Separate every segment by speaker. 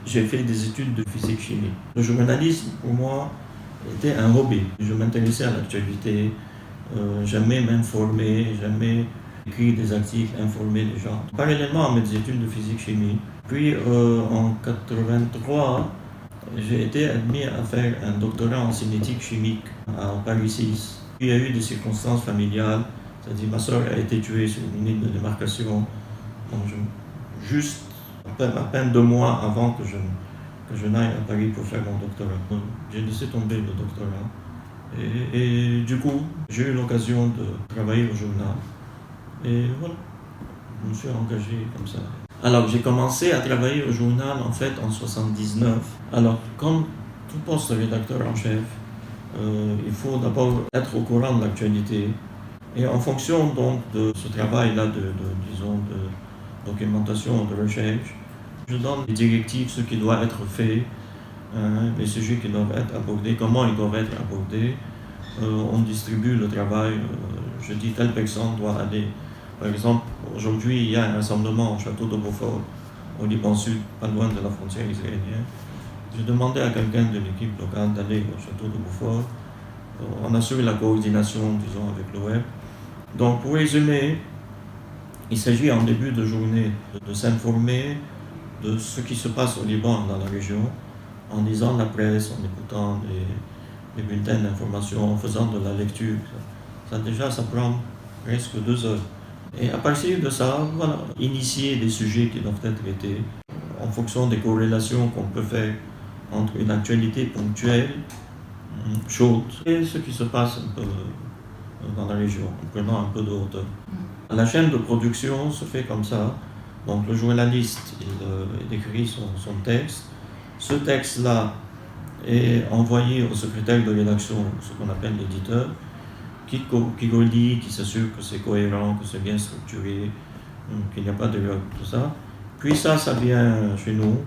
Speaker 1: j'ai fait des études de physique-chimie. Le journalisme, pour moi, était un hobby. Je m'intéressais à l'actualité, jamais m'informer, jamais écrire des articles, informer les gens. Parallèlement à mes études de physique-chimie, puis en 83, j'ai été admis à faire un doctorat en cinétique chimique à Paris 6. Il y a eu des circonstances familiales, c'est-à-dire ma soeur a été tuée sur une ligne de démarcation, donc juste à peine 2 mois avant que je n'aille à Paris pour faire mon doctorat. Donc, j'ai laissé tomber le doctorat. Et du coup, j'ai eu l'occasion de travailler au journal. Et voilà, je me suis engagé comme ça. Alors, j'ai commencé à travailler au journal en fait en 79. Alors, comme tout poste de rédacteur en chef, il faut d'abord être au courant de l'actualité. Et en fonction donc de ce travail-là disons, de documentation, de recherche, je donne des directives, ce qui doit être fait, les sujets qui doivent être abordés, comment ils doivent être abordés. On distribue le travail, je dis telle personne doit aller. Par exemple, aujourd'hui, il y a un rassemblement au château de Beaufort, au Liban Sud, pas loin de la frontière israélienne. J'ai demandé à quelqu'un de l'équipe locale d'aller au château de Beaufort. On assure la coordination, disons, avec le web. Donc, pour résumer, il s'agit en début de journée de s'informer de ce qui se passe au Liban, dans la région, en lisant la presse, en écoutant les bulletins d'information, en faisant de la lecture. Ça prend presque 2 heures. Et à partir de ça, voilà, initier des sujets qui doivent être traités en fonction des corrélations qu'on peut faire entre une actualité ponctuelle, chaude, et ce qui se passe un peu dans la région, en prenant un peu de hauteur. La chaîne de production se fait comme ça. Donc le journaliste, il écrit son texte. Ce texte-là est envoyé au secrétaire de rédaction, ce qu'on appelle l'éditeur, qui relit, qui s'assure que c'est cohérent, que c'est bien structuré, qu'il n'y a pas d'erreur, tout ça. Puis ça vient chez nous.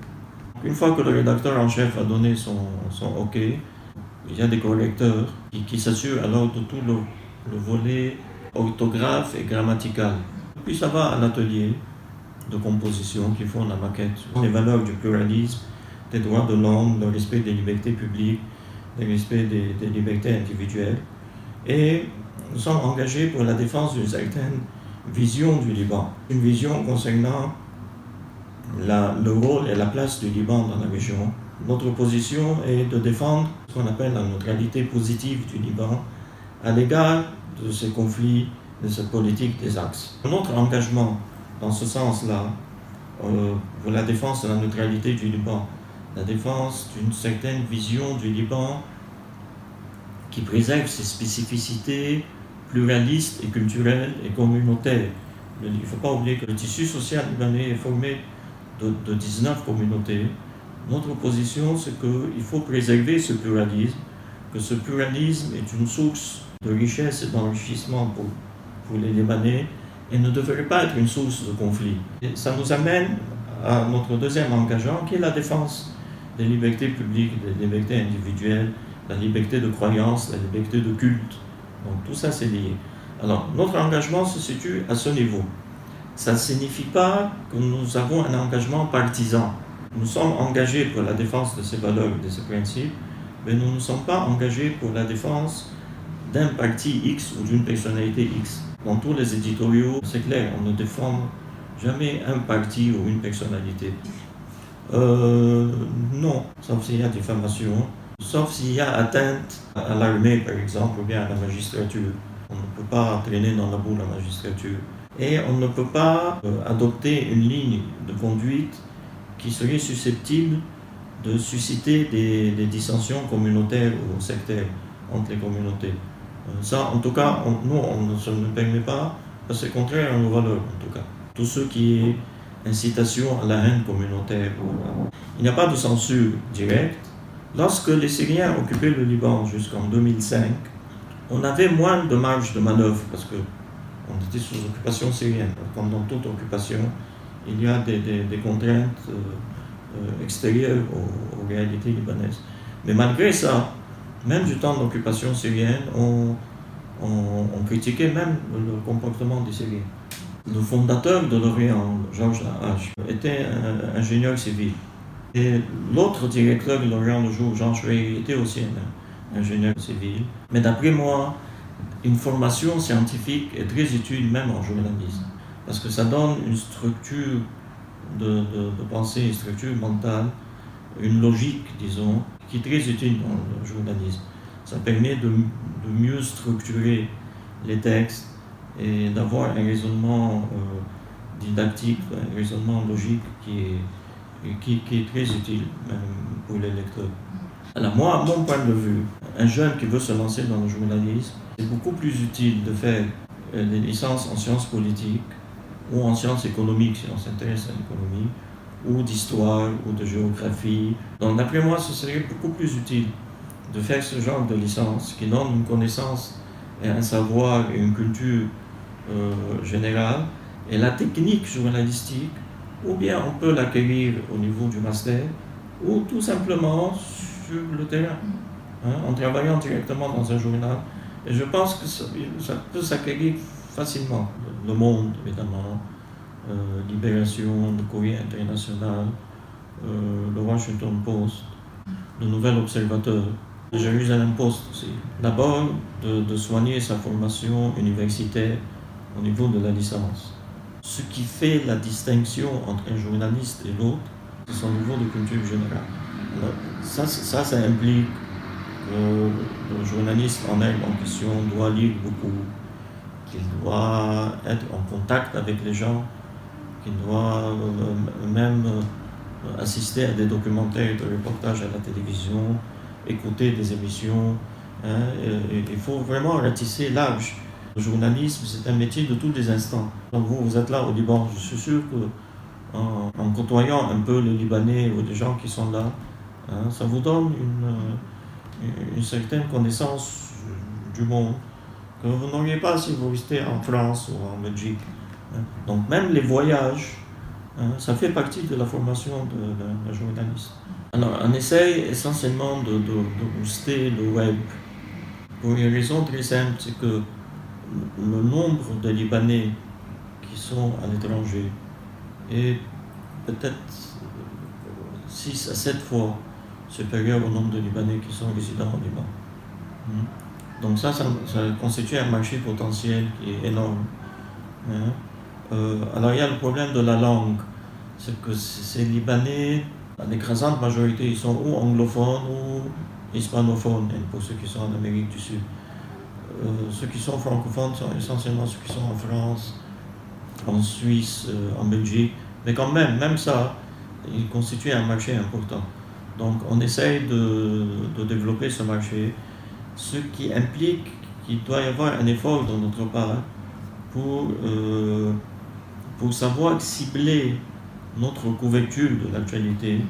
Speaker 1: Une fois que le rédacteur en chef a donné son OK, il y a des correcteurs qui s'assurent alors de tout le volet orthographe et grammatical. Puis ça va à l'atelier de composition qui font la maquette, les valeurs du pluralisme, des droits de l'homme, le respect des libertés publiques, le respect des libertés individuelles. Et nous sommes engagés pour la défense d'une certaine vision du Liban, une vision concernant le rôle et la place du Liban dans la région. Notre position est de défendre ce qu'on appelle la neutralité positive du Liban à l'égard de ces conflits, de cette politique des axes. Notre engagement dans ce sens-là, pour la défense de la neutralité du Liban, la défense d'une certaine vision du Liban qui préserve ses spécificités pluralistes et culturelles et communautaires. Il ne faut pas oublier que le tissu social libanais est formé de 19 communautés. Notre position, c'est qu'il faut préserver ce pluralisme, que ce pluralisme est une source de richesse et d'enrichissement pour les Libanais et ne devrait pas être une source de conflit. Et ça nous amène à notre deuxième engagement, qui est la défense des libertés publiques, des libertés individuelles, la liberté de croyance, la liberté de culte. Donc tout ça, c'est lié. Alors, notre engagement se situe à ce niveau. Ça ne signifie pas que nous avons un engagement partisan. Nous sommes engagés pour la défense de ces valeurs et de ces principes, mais nous ne sommes pas engagés pour la défense d'un parti X ou d'une personnalité X. Dans tous les éditoriaux, c'est clair, on ne défend jamais un parti ou une personnalité. Non, sauf s'il y a diffamation, sauf s'il y a atteinte à l'armée, par exemple, ou bien à la magistrature. On ne peut pas traîner dans la boue la magistrature. Et on ne peut pas adopter une ligne de conduite qui serait susceptible de susciter des dissensions communautaires ou sectaires entre les communautés. Ça, en tout cas, nous, on ne se le permet pas, parce que c'est contraire à nos valeurs, en tout cas. Tout ce qui est incitation à la haine communautaire. Il n'y a pas de censure directe. Lorsque les Syriens occupaient le Liban jusqu'en 2005, on avait moins de marge de manœuvre, parce qu'on était sous occupation syrienne. Comme dans toute occupation, il y a des contraintes extérieures aux réalités libanaises. Mais malgré ça, même du temps d'occupation syrienne, on critiquait même le comportement des Syriens. Le fondateur de l'Orient, Georges Lahache, était un ingénieur civil. Et l'autre directeur de l'Orient le jour, Jean Schwey, était aussi un ingénieur civil. Mais d'après moi, une formation scientifique est très utile même en journalisme, parce que ça donne une structure de pensée, une structure mentale, une logique, disons, qui est très utile dans le journalisme. Ça permet de mieux structurer les textes et d'avoir un raisonnement didactique, un raisonnement logique qui est très utile même pour les lecteurs. Alors moi, à mon point de vue, un jeune qui veut se lancer dans le journalisme, c'est beaucoup plus utile de faire des licences en sciences politiques ou en sciences économiques, si on s'intéresse à l'économie, ou d'histoire, ou de géographie. Donc d'après moi, ce serait beaucoup plus utile de faire ce genre de licence qui donne une connaissance et un savoir et une culture générale. Et la technique journalistique, ou bien on peut l'acquérir au niveau du master, ou tout simplement sur le terrain, en travaillant directement dans un journal. Et je pense que ça peut s'acquérir facilement. Le Monde, évidemment, Libération, le Courrier international, le Washington Post, le Nouvel Observateur, le Jerusalem Post aussi. D'abord, de soigner sa formation universitaire au niveau de la licence. Ce qui fait la distinction entre un journaliste et l'autre, c'est son niveau de culture générale. Alors, ça implique que le journaliste en question doit lire beaucoup, qu'il doit être en contact avec les gens, qu'il doit même assister à des documentaires de reportages à la télévision, écouter des émissions. Il faut vraiment ratisser large. Le journalisme, c'est un métier de tous les instants. Donc vous êtes là au Liban, je suis sûr qu'en côtoyant un peu les Libanais ou les gens qui sont là, ça vous donne une certaine connaissance du monde que vous n'auriez pas si vous restez en France ou en Belgique. Donc même les voyages, ça fait partie de la formation d'un journaliste. Alors on essaye essentiellement de booster le web pour une raison très simple, c'est que le nombre de Libanais qui sont à l'étranger est peut-être 6 à 7 fois supérieur au nombre de Libanais qui sont résidents au Liban. Donc ça constitue un marché potentiel qui est énorme. Alors il y a le problème de la langue, c'est que ces Libanais, l'écrasante majorité, ils sont ou anglophones ou hispanophones, pour ceux qui sont en Amérique du Sud. Ceux qui sont francophones sont essentiellement ceux qui sont en France, en Suisse, en Belgique, mais quand même ça, il constitue un marché important. Donc on essaye de développer ce marché, ce qui implique qu'il doit y avoir un effort de notre part pour savoir cibler notre couverture de l'actualité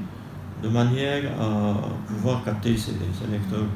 Speaker 1: de manière à pouvoir capter ces lecteurs.